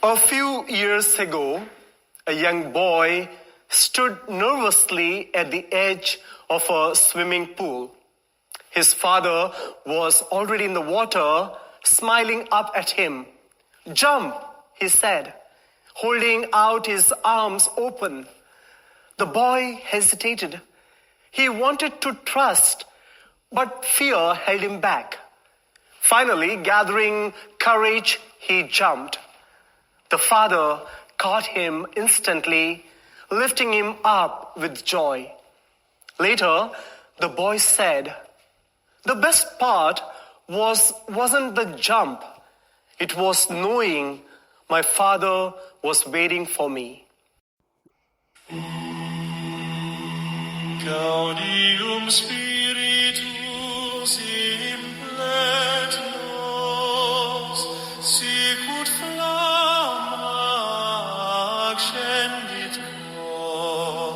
A few years ago, a young boy stood nervously at the edge of a swimming pool. His father was already in the water, smiling up at him. "Jump," he said, holding out his arms open. The boy hesitated. He wanted to trust, but fear held him back. Finally, gathering courage, he jumped. The father caught him instantly, lifting him up with joy. Later, the boy said, "The best part wasn't the jump. It was knowing my father was waiting for me." Gaudium Spiritus implet nos, sicut flamma accendit cor,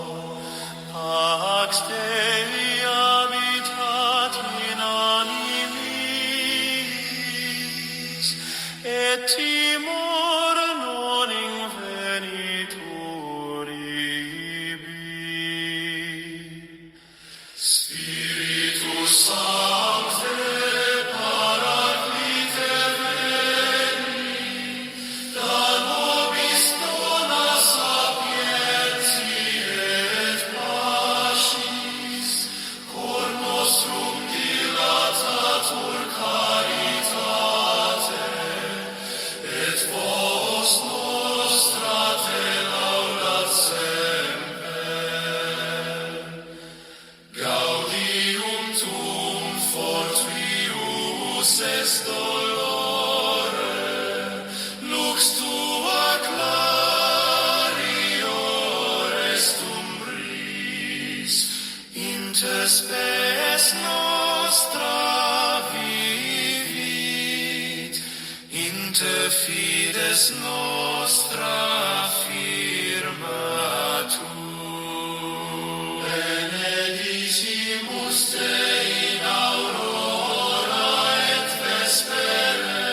pax Dei habitat in animis, et timor non invenitur ibi. Spiritus Sancte Paraclite veni, da nobis dona sapientiae et pacis, cor nostrum dilatatur caritate, et vos nostra te laudat semper. Gaudium tum fortuius est dolore, lux tua clarior est umbris, inter spes nostra vivit, inter fides nostra firmatur. Benedicimus te in aurora et vespere,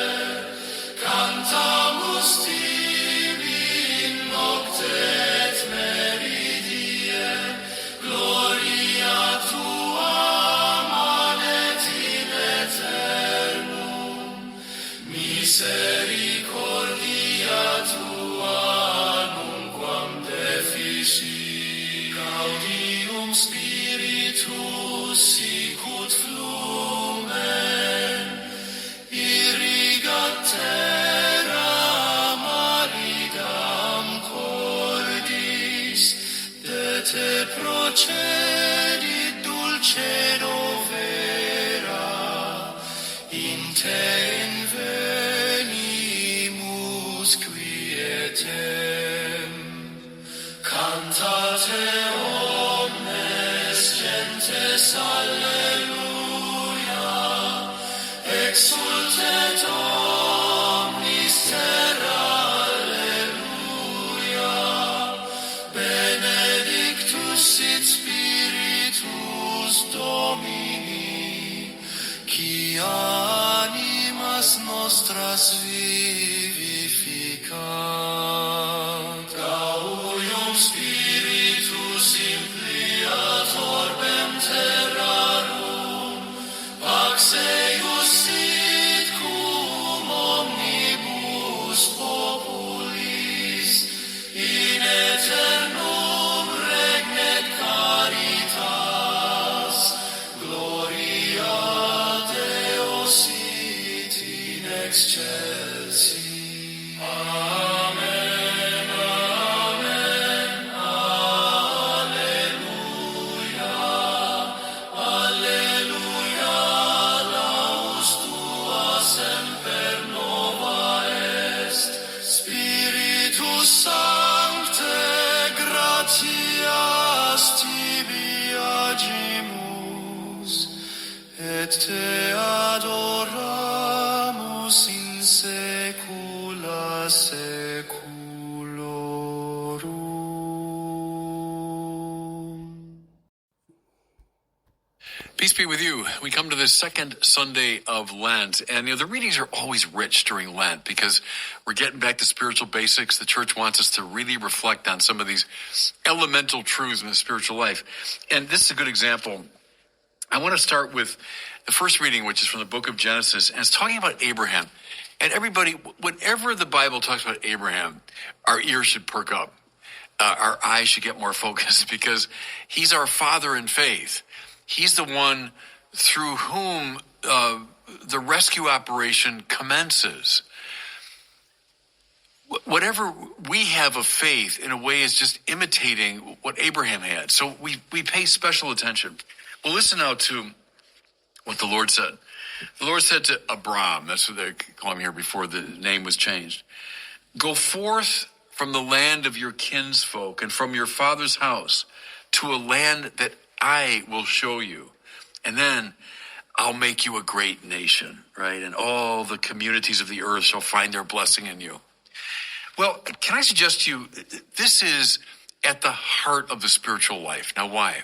cantamus tibi in nocte et meridie, gloria tua manet in aeternum, misericordia tua nunquam defici. Gaudium Spiritus sicut flumen, irrigat terra maridam cordis, de te procedit dulcedo vera, in te invenimus quietem. Cantate omnes gentes alleluia, exultet omnis terra alleluia, benedictus sit Spiritus Domini, qui animas nostras vivificat. Gaudium Spiritus impliat orbem terrarum, pax eius sit cum omnibus populis, in aeternum regnet caritas, gloria Deo sit in excelsis. Amen, amen, alleluia, alleluia, laus tua semper nova est, Spiritus Sancte, gratias tibi agimus, et te adoramus in saecula saeculorum. Peace be with you. We come to the second Sunday of Lent, and the readings are always rich during Lent because we're getting back to spiritual basics. The church wants us to really reflect on some of these elemental truths in the spiritual life. And this is a good example. I want to start with the first reading, which is from the book of Genesis, and it's talking about Abraham. And everybody, whenever the Bible talks about Abraham, our ears should perk up. Our eyes should get more focused because he's our father in faith. He's the one through whom the rescue operation commences. Whatever we have of faith, in a way, is just imitating what Abraham had. So we pay special attention. Well, listen now to what the Lord said. The Lord said to Abram, that's what they call him here before the name was changed, "Go forth from the land of your kinsfolk and from your father's house to a land that I will show you, and then I'll make you a great nation," right? "And all the communities of the earth shall find their blessing in you." Well, can I suggest to you, this is at the heart of the spiritual life. Now, why?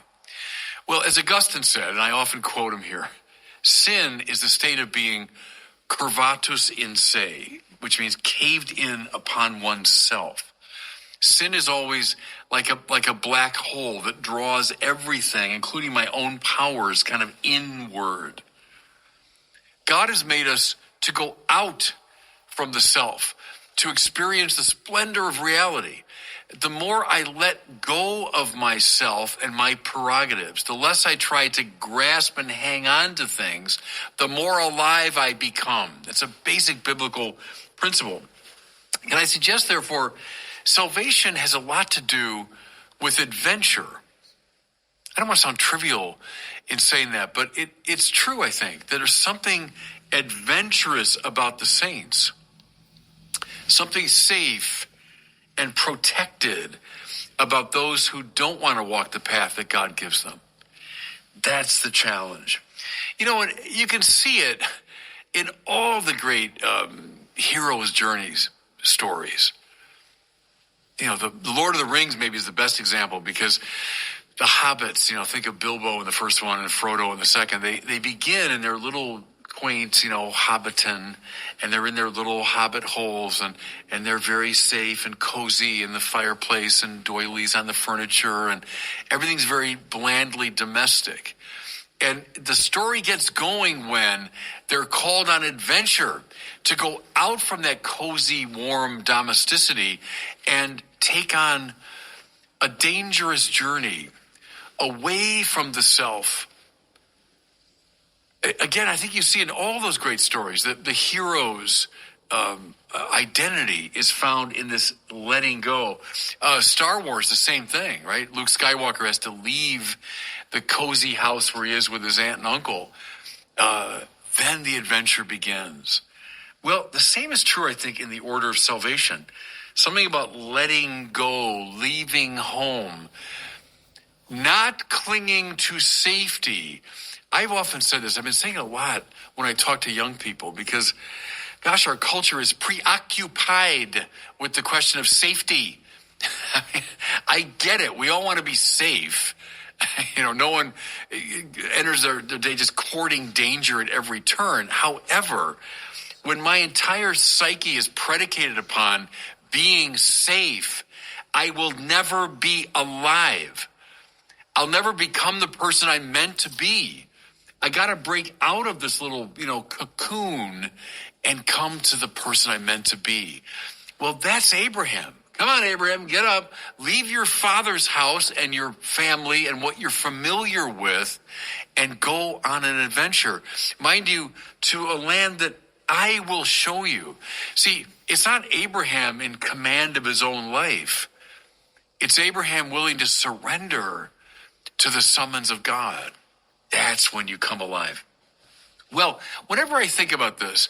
Well, as Augustine said, and I often quote him here, sin is the state of being curvatus in se, which means caved in upon oneself. Sin is always like a black hole that draws everything, including my own powers, kind of inward. God has made us to go out from the self, to experience the splendor of reality. The more I let go of myself and my prerogatives, the less I try to grasp and hang on to things, the more alive I become. That's a basic biblical principle. And I suggest, therefore, salvation has a lot to do with adventure. I don't want to sound trivial in saying that, but it's true, I think. There's something adventurous about the saints. Something safe and protected about those who don't want to walk the path that God gives them. That's the challenge. And you can see it in all the great heroes' journeys, stories. The Lord of the Rings maybe is the best example because the hobbits, think of Bilbo in the first one and Frodo in the second. They begin in their little quaint, hobbiton, and they're in their little hobbit holes, and they're very safe and cozy in the fireplace and doilies on the furniture, and everything's very blandly domestic. And the story gets going when they're called on adventure to go out from that cozy, warm domesticity and take on a dangerous journey away from the self. Again, I think you see in all those great stories that the hero's identity is found in this letting go. Star Wars, the same thing, right? Luke Skywalker has to leave the cozy house where he is with his aunt and uncle. Then the adventure begins. Well, the same is true, I think, in the order of salvation. Something about letting go, leaving home, not clinging to safety. I've often said this. I've been saying it a lot when I talk to young people because, gosh, our culture is preoccupied with the question of safety. I get it. We all want to be safe. No one enters their day just courting danger at every turn. However, when my entire psyche is predicated upon being safe, I will never be alive. I'll never become the person I'm meant to be. I got to break out of this little, cocoon and come to the person I'm meant to be. Well, that's Abraham. Come on, Abraham, get up, leave your father's house and your family and what you're familiar with and go on an adventure. Mind you, to a land that I will show you. See, it's not Abraham in command of his own life. It's Abraham willing to surrender to the summons of God. That's when you come alive. Well, whenever I think about this,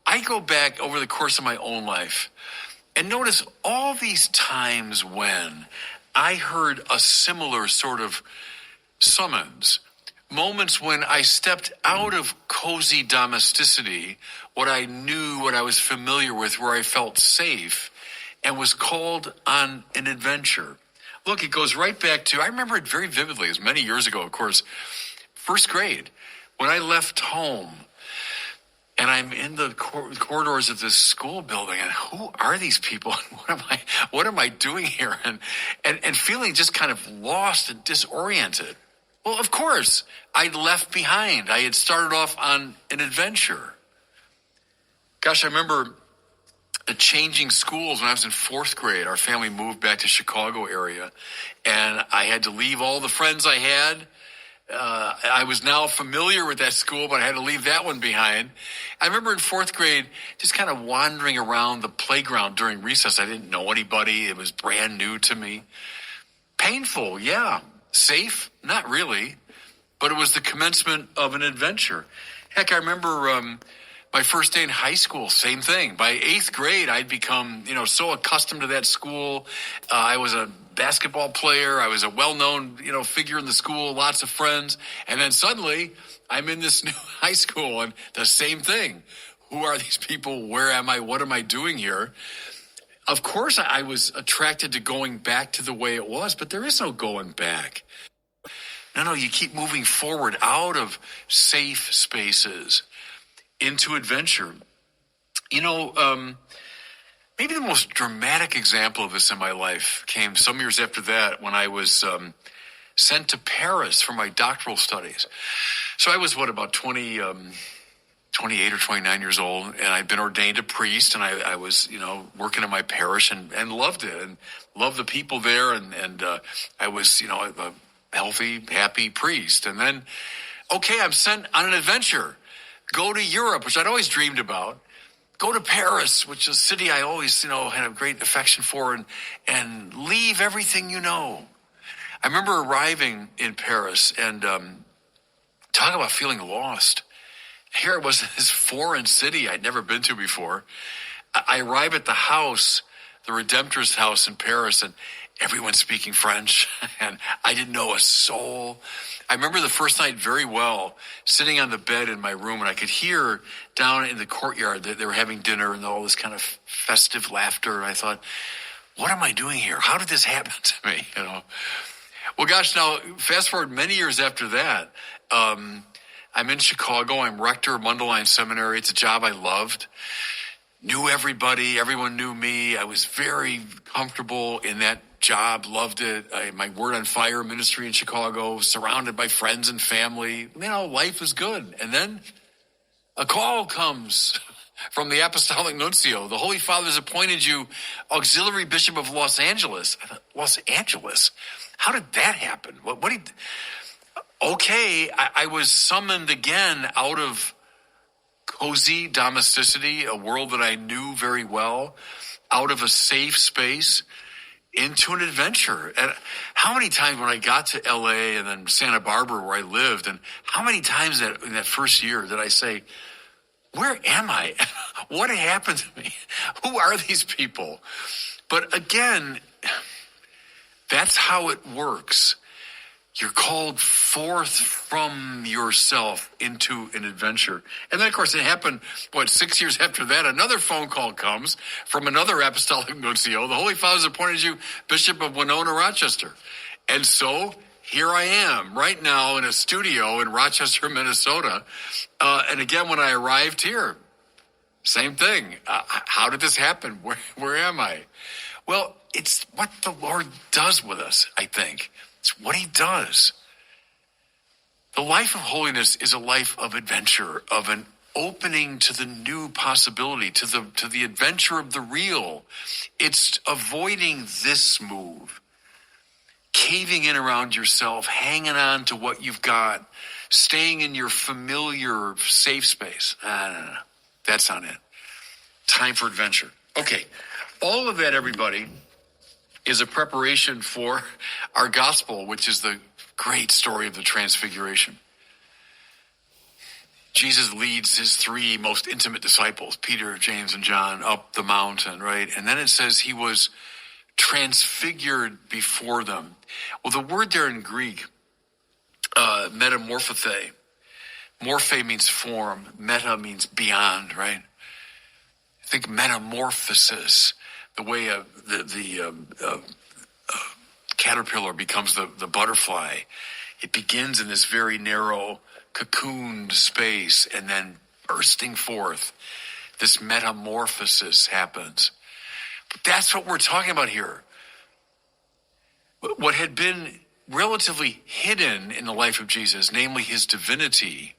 I go back over the course of my own life and notice all these times when I heard a similar sort of summons, moments when I stepped out of cozy domesticity, what I knew, what I was familiar with, where I felt safe, and was called on an adventure. Look, it goes right back to, I remember it very vividly. It was many years ago, of course. first grade, when I left home, and I'm in the corridors of this school building, and who are these people? What am I doing here? And feeling just kind of lost and disoriented. Well, of course, I'd left behind. I had started off on an adventure. Gosh, I remember changing schools when I was in fourth grade. Our family moved back to Chicago area, and I had to leave all the friends I had. I was now familiar with that school, but I had to leave that one behind. I remember in fourth grade just kind of wandering around the playground during recess. I didn't know anybody. It was brand new to me. Painful, yeah. Safe? Not really. But it was the commencement of an adventure. Heck, I remember my first day in high school, same thing. By eighth grade, I'd become, so accustomed to that school. I was a basketball player. I was a well-known, figure in the school, lots of friends. And then suddenly I'm in this new high school and the same thing. Who are these people? Where am I? What am I doing here? Of course, I was attracted to going back to the way it was, but there is no going back. No, you keep moving forward out of safe spaces into adventure. Maybe the most dramatic example of this in my life came some years after that when I was sent to Paris for my doctoral studies. So I was, about 28 or 29 years old, and I'd been ordained a priest, and I was, working in my parish and loved it and loved the people there. And I was, a healthy, happy priest. And then, I'm sent on an adventure. Go to Europe, which I'd always dreamed about. Go to Paris, which is a city I always, had a great affection for, and leave everything you know. I remember arriving in Paris and talking about feeling lost. Here it was, this foreign city I'd never been to before. I arrive at the house, the Redemptorist house in Paris, and everyone's speaking French, and I didn't know a soul. I remember the first night very well, sitting on the bed in my room, and I could hear down in the courtyard that they were having dinner and all this kind of festive laughter. And I thought, what am I doing here? How did this happen to me? Well, gosh, now fast forward many years after that. I'm in Chicago. I'm rector of Mundelein Seminary. It's a job I loved. Knew everybody. Everyone knew me. I was very comfortable in that job, loved it. My Word on Fire ministry in Chicago, surrounded by friends and family. Life was good. And then a call comes from the Apostolic Nuncio. The Holy Father's appointed you Auxiliary Bishop of Los Angeles. I thought, Los Angeles? How did that happen? I was summoned again out of cozy domesticity, a world that I knew very well, out of a safe space, into an adventure. And how many times when I got to LA and then Santa Barbara where I lived, and how many times in that first year did I say, where am I? What happened to me? Who are these people? But again, that's how it works. You're called forth from yourself into an adventure. And then, of course, it happened, 6 years after that, another phone call comes from another apostolic nuncio. The Holy Father's appointed you Bishop of Winona, Rochester. And so here I am right now in a studio in Rochester, Minnesota. And again, when I arrived here, same thing. How did this happen? Where am I? Well, it's what the Lord does with us, I think. It's what he does. The life of holiness is a life of adventure, of an opening to the new possibility, to the adventure of the real. It's avoiding this move, caving in around yourself, hanging on to what you've got, staying in your familiar safe space. No. That's not it. Time for adventure. Okay, all of that, everybody, is a preparation for our gospel, which is the great story of the Transfiguration. Jesus leads his three most intimate disciples, Peter, James, and John, up the mountain, right? And then it says he was transfigured before them. Well, the word there in Greek, metamorphothe. Morphe means form. Meta means beyond, right? Think metamorphosis, the way the caterpillar becomes the butterfly. It begins in this very narrow, cocooned space, and then bursting forth, this metamorphosis happens. But that's what we're talking about here. What had been relatively hidden in the life of Jesus, namely his divinity,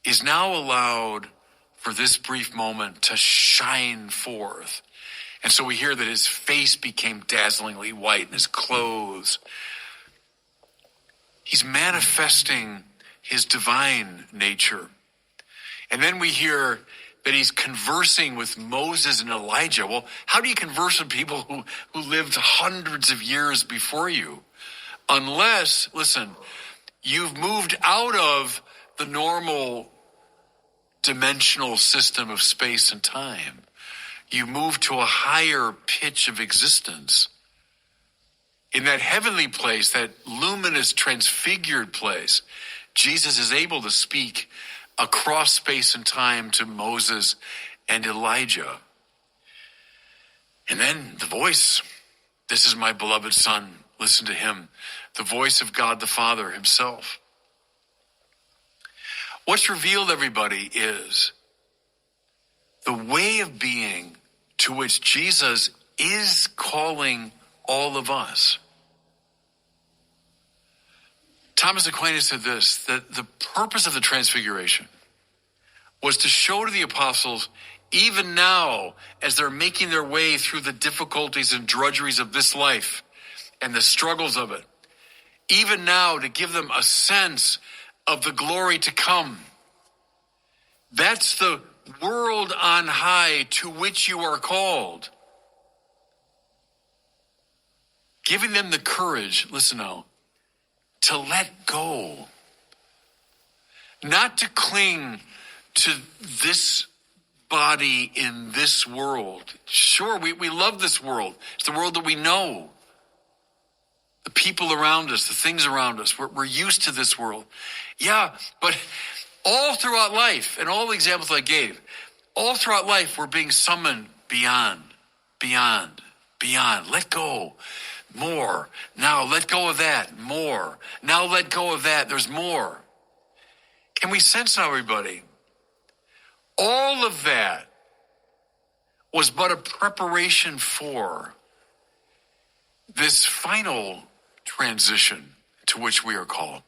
is now allowed for this brief moment to shine forth. And so we hear that his face became dazzlingly white and his clothes. He's manifesting his divine nature. And then we hear that he's conversing with Moses and Elijah. Well, how do you converse with people who lived hundreds of years before you? Unless, listen, you've moved out of the normal dimensional system of space and time. You move to a higher pitch of existence. In that heavenly place, that luminous, transfigured place, Jesus is able to speak across space and time to Moses and Elijah. And then the voice, "This is my beloved Son, listen to him." The voice of God the Father himself. What's revealed, everybody, is the way of being to which Jesus is calling all of us. Thomas Aquinas said this, that the purpose of the Transfiguration was to show to the apostles, even now, as they're making their way through the difficulties and drudgeries of this life and the struggles of it, even now to give them a sense of the glory to come. That's the world on high to which you are called. Giving them the courage, listen now, to let go. Not to cling to this body in this world. Sure, we love this world. It's the world that we know. The people around us, the things around us. We're used to this world. Yeah, but all throughout life, and all the examples I gave, all throughout life, we're being summoned beyond. Let go. More. Now let go of that. More. Now let go of that. There's more. Can we sense now, everybody? All of that was but a preparation for this final transition to which we are called.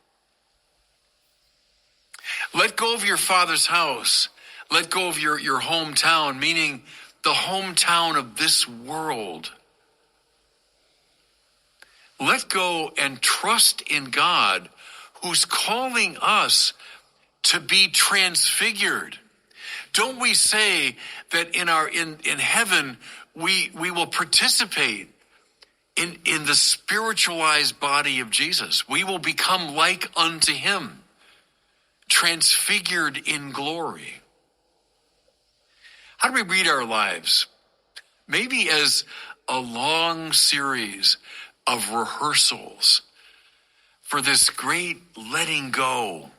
Let go of your father's house. Let go of your hometown, meaning the hometown of this world. Let go and trust in God, who's calling us to be transfigured. Don't we say that in heaven we will participate in the spiritualized body of Jesus? We will become like unto him, transfigured in glory. How do we read our lives? Maybe as a long series of rehearsals for this great letting go,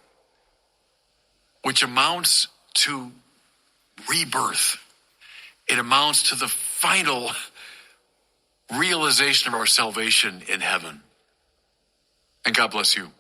which amounts to rebirth. It amounts to the final realization of our salvation in heaven. And God bless you.